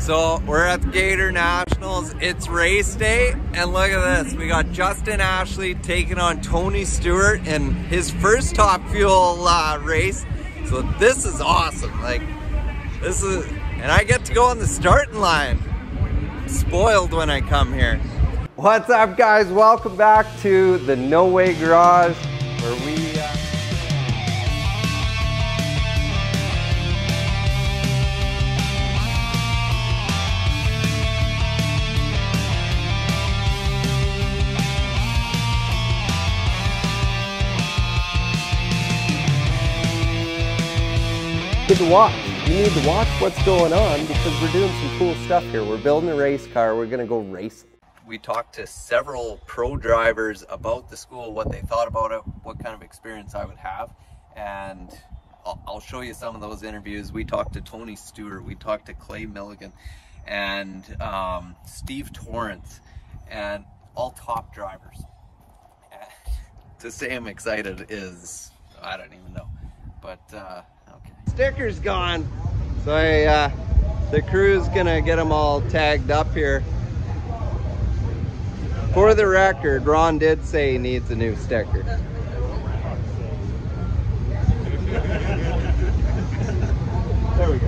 So we're at the Gator Nationals. It's race day, and look at this. We got Justin Ashley taking on Tony Stewart in his first Top Fuel race. So this is awesome. And I get to go on the starting line. I'm spoiled when I come here. What's up, guys? Welcome back to the No Way Garage, where we You need to watch what's going on because we're doing some cool stuff here. We're building a race car. We're gonna go racing. We talked to several pro drivers about the school, what they thought about it, what kind of experience I would have, and I'll show you some of those interviews. We talked to Tony Stewart, we talked to Clay Milligan, and Steve Torrance, and all top drivers. And to say I'm excited is, I don't even know, but okay. Sticker's gone, so the crew's gonna get them all tagged up here. For the record, Ron did say he needs a new sticker. There we go.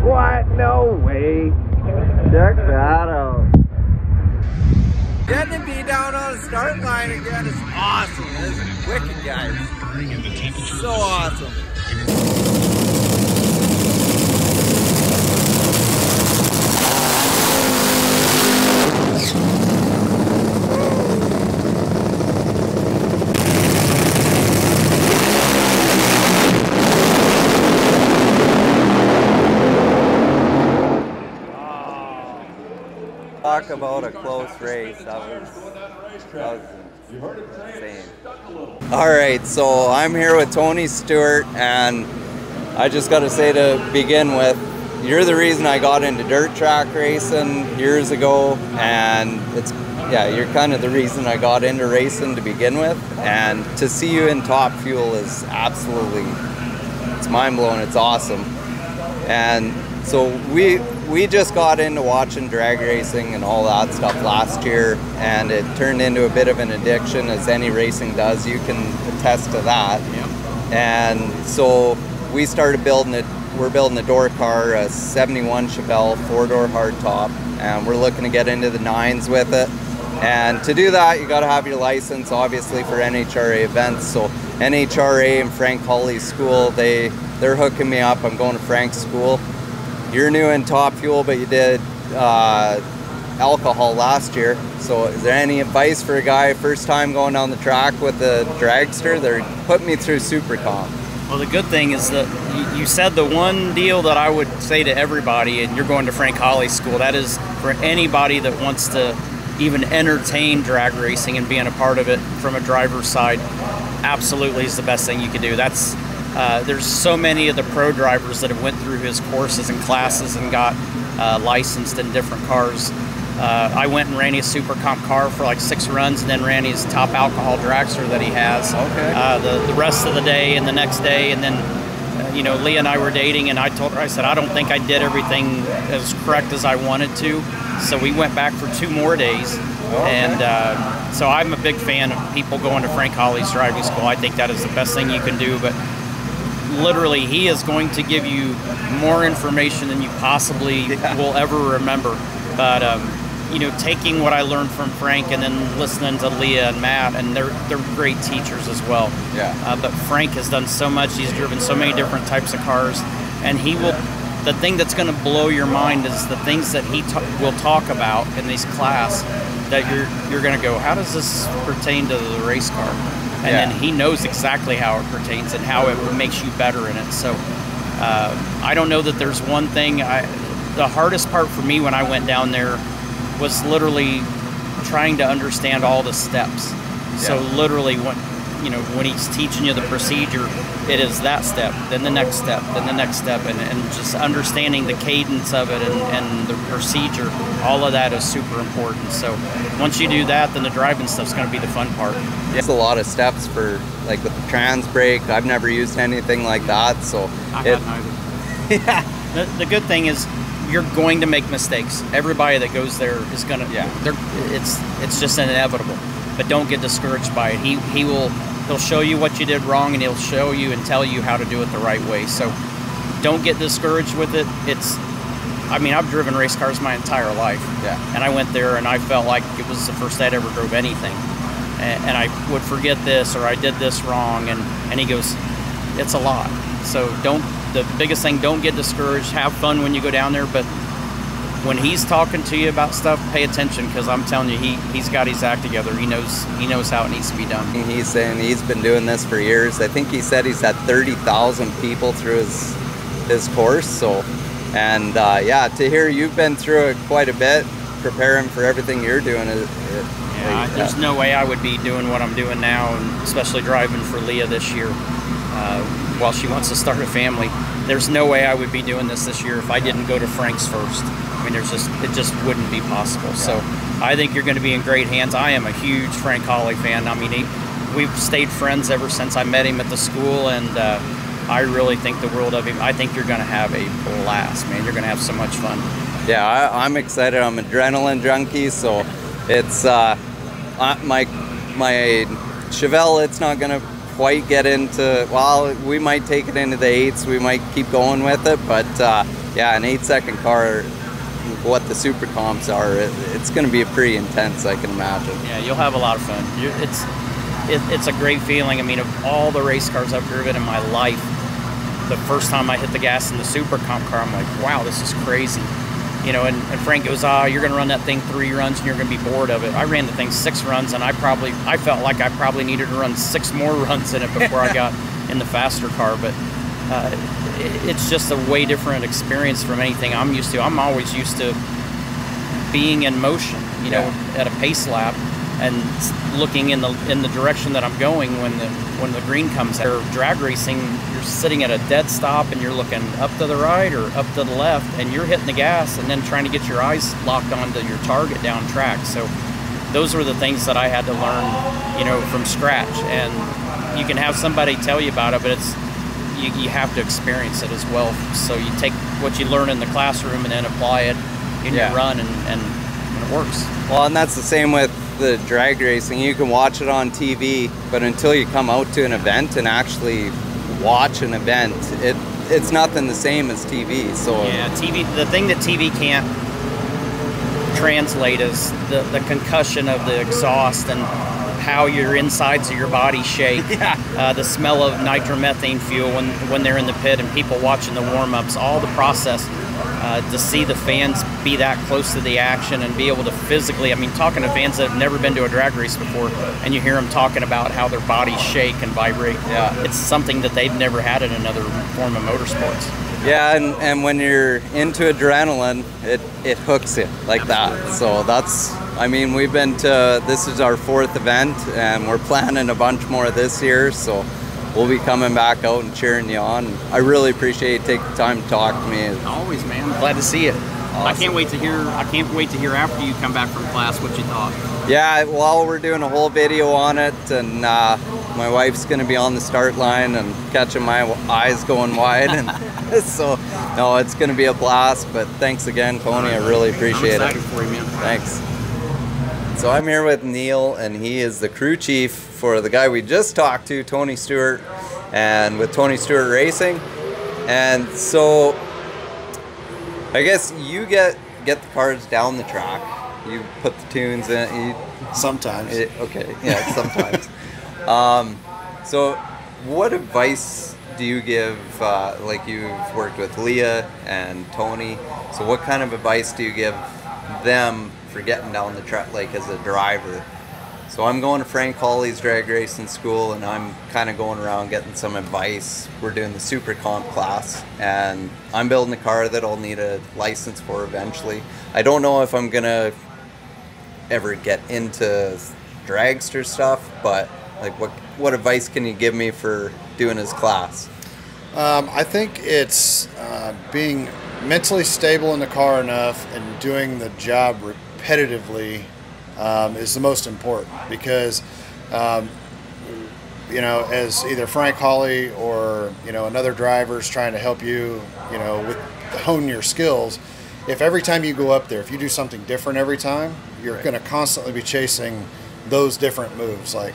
What? No way. Check that out. Getting to be down on the start line again is awesome. This is wicked, guys. So awesome. Talk about a close race. That was insane. All right, so I'm here with Tony Stewart, and I just got to say to begin with, you're the reason I got into dirt track racing years ago, and you're kind of the reason I got into racing to begin with, and to see you in Top Fuel is absolutely, it's mind-blowing, it's awesome. And so we just got into watching drag racing and all that stuff last year, and it turned into a bit of an addiction, as any racing does. You can attest to that. Yep. And so we started building it. We're building a door car, a 71 Chevelle 4-door hardtop, and we're looking to get into the 9s with it. And to do that, you got to have your license, obviously, for NHRA events. So NHRA and Frank Hawley's school, they're hooking me up. I'm going to Frank's school. You're new in Top Fuel, but you did alcohol last year. So is there any advice for a guy first time going down the track with a dragster? They're putting me through SuperComp. Well, the good thing is that you said the one deal that I would say to everybody, and you're going to Frank Hawley's school, that is for anybody that wants to even entertain drag racing and being a part of it from a driver's side, absolutely is the best thing you can do. That's there's so many of the pro drivers that have went through his courses and classes and got licensed in different cars. I went and ran his SuperComp car for like 6 runs, and then ran his top alcohol dragster that he has. Okay. The rest of the day and the next day, and then Leah and I were dating, and I told her, I said, I don't think I did everything as correct as I wanted to, so we went back for 2 more days. Okay. And so I'm a big fan of people going to Frank Hawley's driving school. I think that is the best thing you can do, but literally he is going to give you more information than you possibly will ever remember. But taking what I learned from Frank and then listening to Leah and Matt, and they're great teachers as well. Yeah. But Frank has done so much. He's driven so many different types of cars, and he will. The thing that's going to blow your mind is the things that he will talk about in this class that you're going to go, how does this pertain to the race car? And then he knows exactly how it pertains and how it makes you better in it. So I don't know that there's one thing. The hardest part for me when I went down there was literally trying to understand all the steps. Yeah. So literally you know, when he's teaching you the procedure, it is that step, then the next step, then the next step, and just understanding the cadence of it and the procedure. All of that is super important. So once you do that, then the driving stuff's going to be the fun part. It's a lot of steps for, like, with the trans brake. I've never used anything like that, so I hadn't either. Yeah. The good thing is, you're going to make mistakes. Everybody that goes there is gonna. Yeah. It's just inevitable. But don't get discouraged by it. He'll show you what you did wrong, and he'll show you and tell you how to do it the right way. So don't get discouraged with it. I mean, I've driven race cars my entire life. Yeah. And I went there and I felt like it was the first I'd ever drove anything. And I would forget this, or I did this wrong, and he goes, it's a lot. So the biggest thing, don't get discouraged. Have fun when you go down there, but when he's talking to you about stuff, pay attention, because I'm telling you, he's got his act together. He knows how it needs to be done. He's saying he's been doing this for years. I think he said he's had 30,000 people through his course. So, and yeah, to hear you've been through it quite a bit, preparing for everything you're doing. There's no way I would be doing what I'm doing now, and especially driving for Leah this year. While she wants to start a family, there's no way I would be doing this year if I didn't go to Frank's first. I mean, it just wouldn't be possible. Yeah. So I think you're going to be in great hands. I am a huge Frank Hawley fan. I mean, we've stayed friends ever since I met him at the school, and I really think the world of him. I think you're going to have a blast, man. You're going to have so much fun. Yeah, I'm excited. I'm an adrenaline junkie, so it's my Chevelle. It's not going to quite get into, well, we might take it into the 8s, we might keep going with it, but yeah, an 8-second car, what the super comps are, it's going to be pretty intense, I can imagine. Yeah, you'll have a lot of fun. It's a great feeling. I mean, of all the race cars I've driven in my life, the first time I hit the gas in the super comp car, I'm like, wow, this is crazy. You know, and Frank goes, you're going to run that thing 3 runs and you're going to be bored of it. I ran the thing 6 runs, and I felt like I probably needed to run 6 more runs in it before I got in the faster car. But it's just a way different experience from anything I'm used to. I'm always used to being in motion, you know, at a pace lap, and looking in the direction that I'm going when the green comes out. Drag racing, you're sitting at a dead stop and you're looking up to the right or up to the left, and you're hitting the gas and then trying to get your eyes locked onto your target down track. So those were the things that I had to learn, you know, from scratch. And you can have somebody tell you about it, but you have to experience it as well. So you take what you learn in the classroom and then apply it in your run, and it works. Well, and that's the same with the drag racing. You can watch it on TV, but until you come out to an event and actually watch an event, it's nothing the same as TV. So yeah, TV. The thing that TV can't translate is the concussion of the exhaust and how your insides of your body shake. The smell of nitromethane fuel when they're in the pit, and people watching the warm-ups, all the process. To see the fans be that close to the action and be able to physically, I mean, talking to fans that have never been to a drag race before, and you hear them talking about how their bodies shake and vibrate. Yeah, it's something that they've never had in another form of motorsports. Yeah, and when you're into adrenaline, it hooks you like that. So that's, I mean, we've been to, this is our 4th event, and we're planning a bunch more this year, so we'll be coming back out and cheering you on. I really appreciate you taking the time to talk to me. Always, man. Glad to see you. Awesome. I can't wait to hear after you come back from class what you thought. Yeah, well, we're doing a whole video on it, and my wife's going to be on the start line and catching my eyes going wide, and so no, it's going to be a blast. But thanks again, Tony. I really appreciate it. I'm excited for you, man. Thanks. So I'm here with Neil, and he is the crew chief for the guy we just talked to, Tony Stewart, and with Tony Stewart Racing. And so I guess you get the cars down the track. You put the tunes in. Sometimes. Okay, yeah, sometimes. So what advice do you give, like you've worked with Leah and Tony, so what kind of advice do you give them for getting down the track, like as a driver? So I'm going to Frank Hawley's drag racing school, and I'm kind of going around getting some advice. We're doing the super comp class, and I'm building a car that I'll need a license for eventually. I don't know if I'm gonna ever get into dragster stuff, but Like what advice can you give me for doing his class? I think it's being mentally stable in the car enough and doing the job repetitively is the most important, because as either Frank Hawley or another driver's trying to help you with hone your skills, if every time you go up there, if you do something different every time, you're going to constantly be chasing those different moves. Like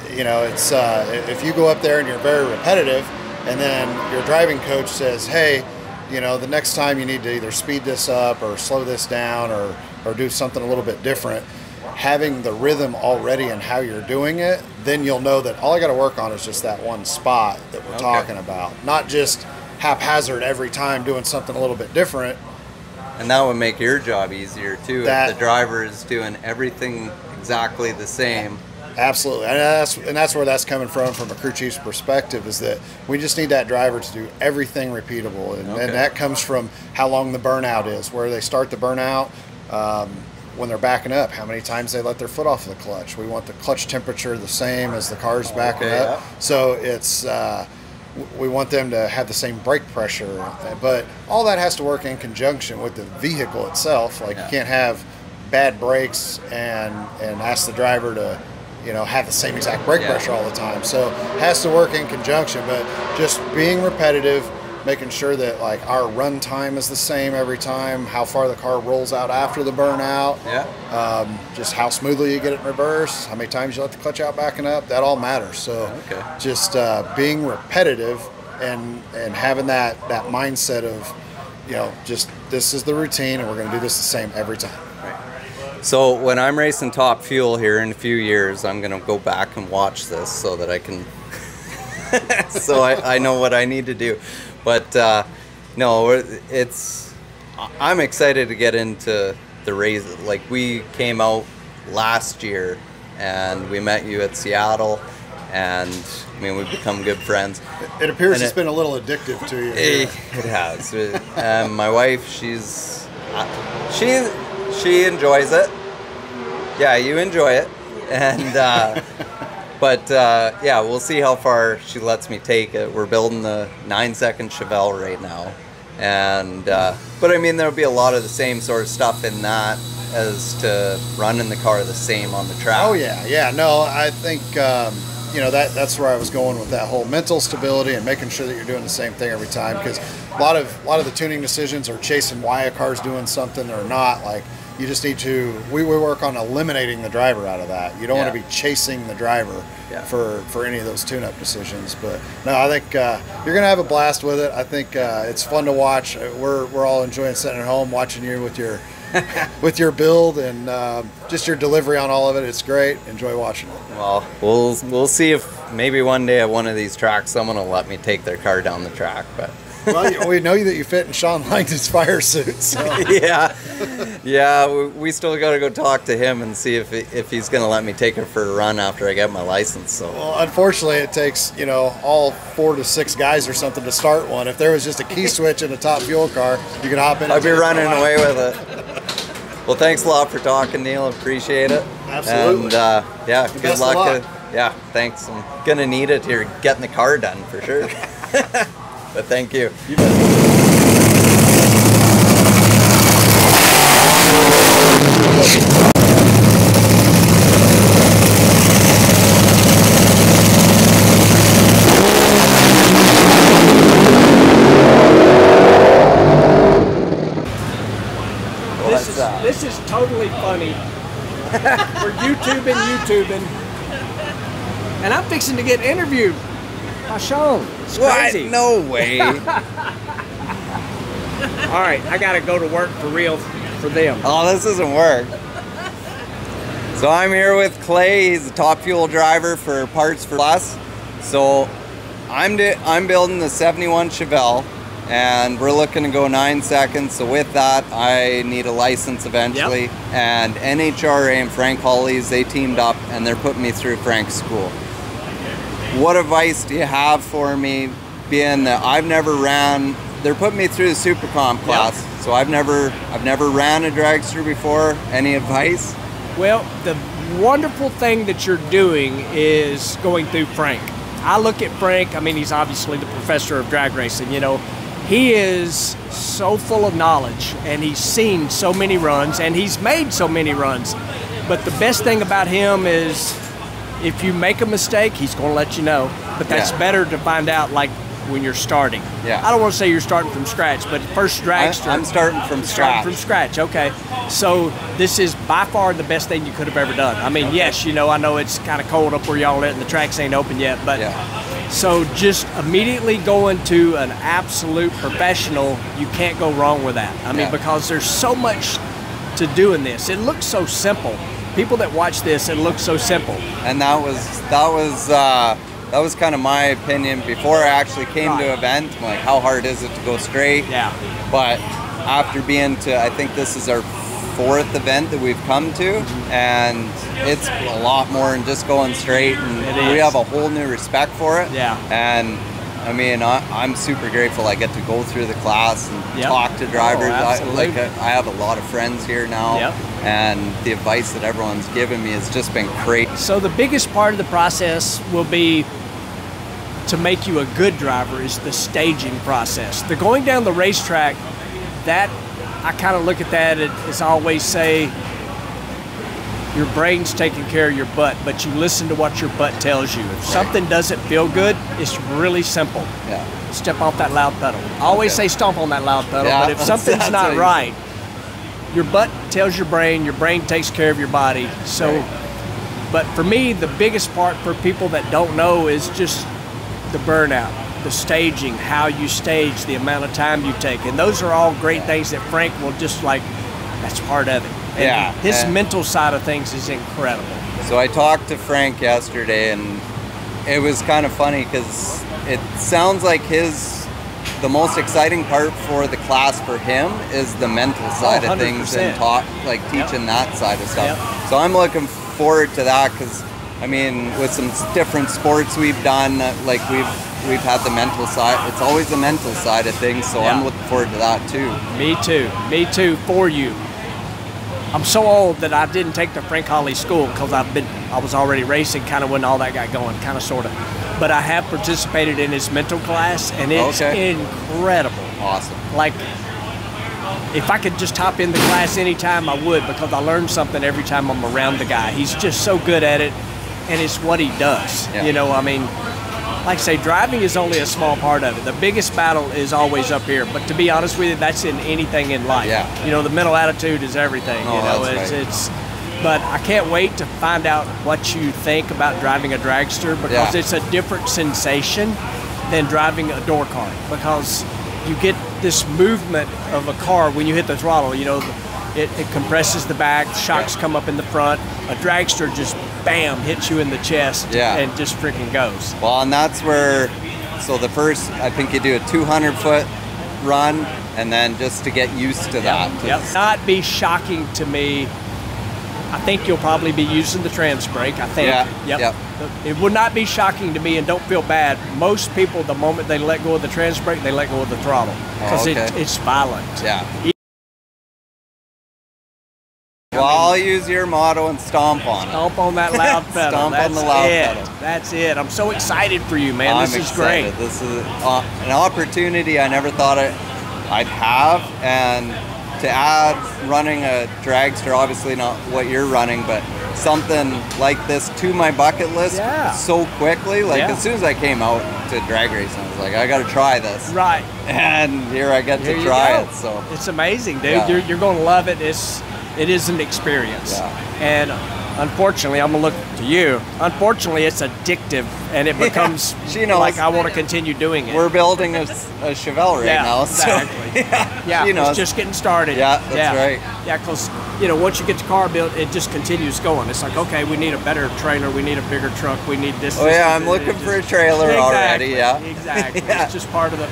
it's if you go up there and you're very repetitive, and then your driving coach says, hey, the next time you need to either speed this up or slow this down or do something a little bit different, having the rhythm already and how you're doing it, then you'll know that all I got to work on is just that one spot that we're talking about, not just haphazard every time doing something a little bit different. And that would make your job easier too, if the driver is doing everything exactly the same. Absolutely, and that's where that's coming from a crew chief's perspective, is that we just need that driver to do everything repeatable, and that comes from how long the burnout is, where they start the burnout, when they're backing up, how many times they let their foot off the clutch. We want the clutch temperature the same as the car's backing up, so it's we want them to have the same brake pressure, but all that has to work in conjunction with the vehicle itself. Like you can't have bad brakes and ask the driver to have the same exact brake pressure all the time. So it has to work in conjunction, but just being repetitive, making sure that like our run time is the same every time, how far the car rolls out after the burnout, just how smoothly you get it in reverse, how many times you let the clutch out backing up, that all matters. So just being repetitive and having that mindset of, just this is the routine and we're going to do this the same every time. So when I'm racing Top Fuel here in a few years, I'm going to go back and watch this so that I can, so I know what I need to do. But no, I'm excited to get into the race. Like we came out last year and we met you at Seattle, and I mean, we've become good friends. It appears it's been a little addictive to you. It has. And my wife, she enjoys it. Yeah, you enjoy it. And but yeah, we'll see how far she lets me take it. We're building the 9-second Chevelle right now. And but I mean, there'll be a lot of the same sort of stuff in that as to running the car the same on the track. Oh yeah. No, I think that's where I was going with that whole mental stability and making sure that you're doing the same thing every time, because a lot of the tuning decisions are chasing why a car's doing something or not. Like you just need to, we work on eliminating the driver out of that. You don't want to be chasing the driver for any of those tune-up decisions. But no, I think you're going to have a blast with it. I think it's fun to watch. We're all enjoying sitting at home watching you with your with your build and just your delivery on all of it. It's great. Enjoy watching it. Well, we'll see if maybe one day at one of these tracks someone will let me take their car down the track. But well, we know that you fit in Shawn Langdon's fire suit. So. yeah. We still got to go talk to him and see if he's going to let me take it for a run after I get my license. So. Well, unfortunately, it takes all 4 to 6 guys or something to start one. If there was just a key switch in a Top Fuel car, you could hop in. I'd be running away with it. Well, thanks a lot for talking, Neil. Appreciate it. Absolutely. And yeah, good luck. Yeah, thanks. I'm gonna need it here getting the car done for sure. But thank you. You bet. This is totally funny. We're YouTubing, and I'm fixing to get interviewed by Shawn. It's crazy. What? No way. All right, I gotta go to work for real for them. Oh, this doesn't work. So I'm here with Clay. He's a Top Fuel driver for Parts for Plus. So I'm building the 71 Chevelle. And we're looking to go 9 seconds. So with that, I need a license eventually. Yep. And NHRA and Frank Hawley's, they teamed up and they're putting me through Frank's school. What advice do you have for me, being that I've never ran? They're putting me through the Super Comp class, so I've never ran a dragster before. Any advice? Well, the wonderful thing that you're doing is going through Frank. I look at Frank, I mean, he's obviously the professor of drag racing, you know. He is so full of knowledge, and he's seen so many runs, and he's made so many runs. But the best thing about him is if you make a mistake, he's going to let you know. But that's better to find out, like, when you're starting. Yeah. I don't want to say you're starting from scratch, but first dragster. I'm starting from scratch. Starting from scratch, okay. So this is by far the best thing you could have ever done. I mean, yes, you know, I know it's kind of cold up where y'all at and the tracks ain't open yet, but so just immediately going to an absolute professional, you can't go wrong with that. I mean, because there's so much to do in this. It looks so simple. People that watch this, it looks so simple. And that was kind of my opinion before I actually came to event. I'm like, how hard is it to go straight? Yeah. But after being to, I think this is our 4th event that we've come to, and it's a lot more than just going straight, and we have a whole new respect for it. Yeah. And I mean, I'm super grateful I get to go through the class and talk to drivers. I have a lot of friends here now, and the advice that everyone's given me has just been great. So the biggest part of the process will be to make you a good driver is the staging process. The going down the racetrack, that I kind of look at that as I always say, your brain's taking care of your butt, but you listen to what your butt tells you. If something doesn't feel good, it's really simple. Yeah. Step off that loud pedal. I always say stomp on that loud pedal, but if something's not right, your butt tells your brain takes care of your body. So, but for me, the biggest part for people that don't know is just the burnout, the staging, how you stage, the amount of time you take. And those are all great things that Frank will just like, that's part of it. And his mental side of things is incredible. So I talked to Frank yesterday, and it was kind of funny because it sounds like the most exciting part for the class for him is the mental side of things and teaching that side of stuff. So I'm looking forward to that because, I mean, with some different sports we've done, like we've had the mental side. It's always the mental side of things, so I'm looking forward to that too. Me too, for you. I'm so old that I didn't take the Frank Holly school because I was already racing kind of when all that got going, kind of sort of. But I have participated in his mental class, and it's incredible. Awesome. Like, if I could just hop in the class anytime, I would, because I learn something every time I'm around the guy. He's just so good at it, and it's what he does. You know, I mean, like I say, driving is only a small part of it. The biggest battle is always up here. But to be honest with you, that's in anything in life. You know, the mental attitude is everything. You know, it's. But I can't wait to find out what you think about driving a dragster, because it's a different sensation than driving a door car, because you get this movement of a car when you hit the throttle. You know, it compresses the back, shocks come up in the front. A dragster just bam hits you in the chest and just freaking goes. Well, and that's where, so the first, I think you do a 200-foot run, and then just to get used to that. Not be shocking to me. I think you'll probably be using the trans brake. I think. It would not be shocking to me, and don't feel bad. Most people, the moment they let go of the trans brake, they let go of the throttle because it's violent. Well, I'll use your motto and stomp on it. Stomp on that loud pedal. Stomp on the loud pedal. That's it. I'm so excited for you, man. This is great. This is an opportunity I never thought I'd have, and to add running a dragster, obviously not what you're running, but something like this to my bucket list so quickly. Like as soon as I came out to drag racing, I was like, I got to try this. Right. And here I get to try it. So it's amazing, dude. You're going to love it. It is an experience. And unfortunately, I'm going to look to you. Unfortunately, it's addictive, and it becomes like I want to continue doing it. We're building a Chevelle right now. Exactly. So, it's just getting started. That's right. Yeah, because, once you get the car built, it just continues going. It's like, okay, we need a better trailer, we need a bigger truck, we need this. I'm looking for a trailer already. Exactly. It's just part of it.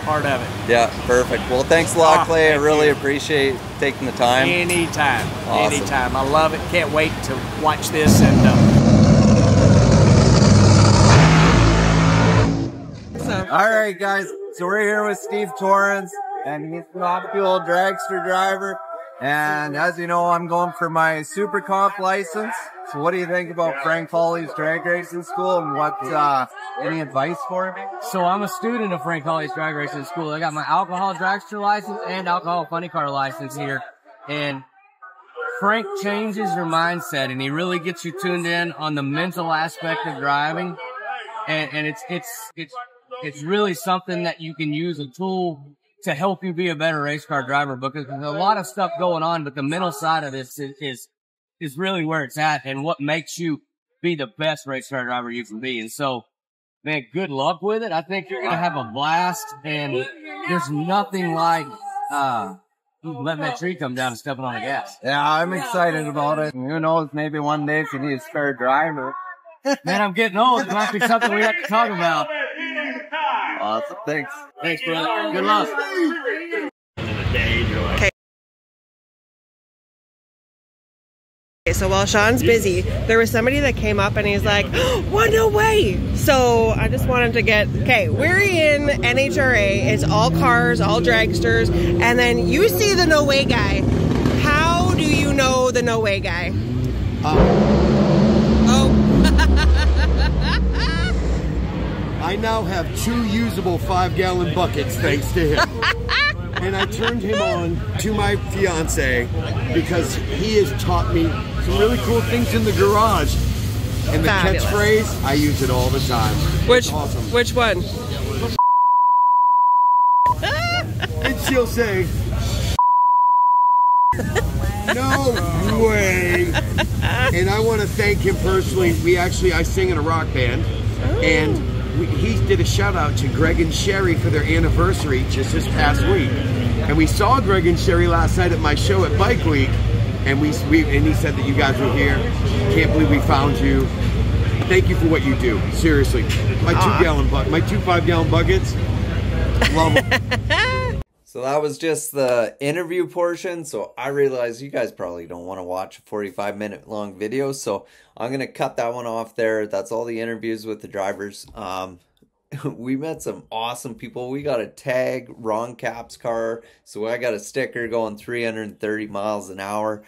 Yeah, perfect. Well, thanks a lot, Clay. I really appreciate taking the time. Anytime. Awesome. Anytime. I love it. Can't wait to watch this. And all right, guys. So we're here with Steve Torrance, and he's an off-fuel dragster driver. And as you know, I'm going for my Super Comp license. So what do you think about Frank Hawley's drag racing school, and what any advice for me? So I'm a student of Frank Hawley's drag racing school. I got my alcohol dragster license and alcohol funny car license here. And Frank changes your mindset, and he really gets you tuned in on the mental aspect of driving. And it's really something that you can use a tool to help you be a better race car driver, because there's a lot of stuff going on, but the mental side of this is really where it's at and what makes you be the best race car driver you can be. And so, man, good luck with it. I think you're going to have a blast, and there's nothing like letting that tree come down and stepping on the gas. Yeah, I'm excited about it. Who knows, maybe one day if you need a spare driver. Man, I'm getting old. It might be something we have to talk about. Awesome. Thanks. Thanks, brother. Good luck. Okay, so while Sean's busy, there was somebody that came up and he's like, "What? No way!" So I just wanted to get, okay, we're in NHRA. It's all cars, all dragsters, and then you see the No Way guy. How do you know the No Way guy? I now have 2 usable 5-gallon buckets thanks to him. And I turned him on to my fiance because he has taught me some really cool things in the garage. And the Fabulous. catchphrase, I use it all the time. Which, it's awesome. which one? And she'll say, "No way." And I want to thank him personally. I sing in a rock band. And he did a shout out to Greg and Sherry for their anniversary just this past week, and we saw Greg and Sherry last night at my show at Bike Week, and he said that you guys were here. Can't believe we found you. Thank you for what you do. Seriously, my 2 5-gallon buckets, love them. So that was just the interview portion. So I realize you guys probably don't want to watch a 45-minute long video. So I'm going to cut that one off there. That's all the interviews with the drivers. We met some awesome people. We got a tag Ron Cap's car. So I got a sticker going 330 miles an hour.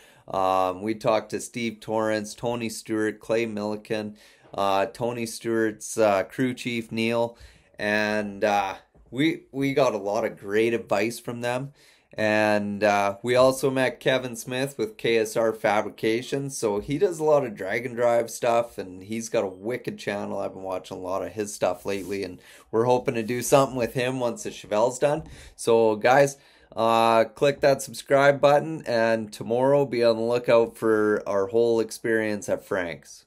We talked to Steve Torrance, Tony Stewart, Clay Milliken, Tony Stewart's crew chief, Neil. And we got a lot of great advice from them. And we also met Kevin Smith with KSR Fabrications. So he does a lot of drag and drive stuff, and he's got a wicked channel. I've been watching a lot of his stuff lately, and we're hoping to do something with him once the Chevelle's done. So guys, click that subscribe button, and tomorrow be on the lookout for our whole experience at Frank's.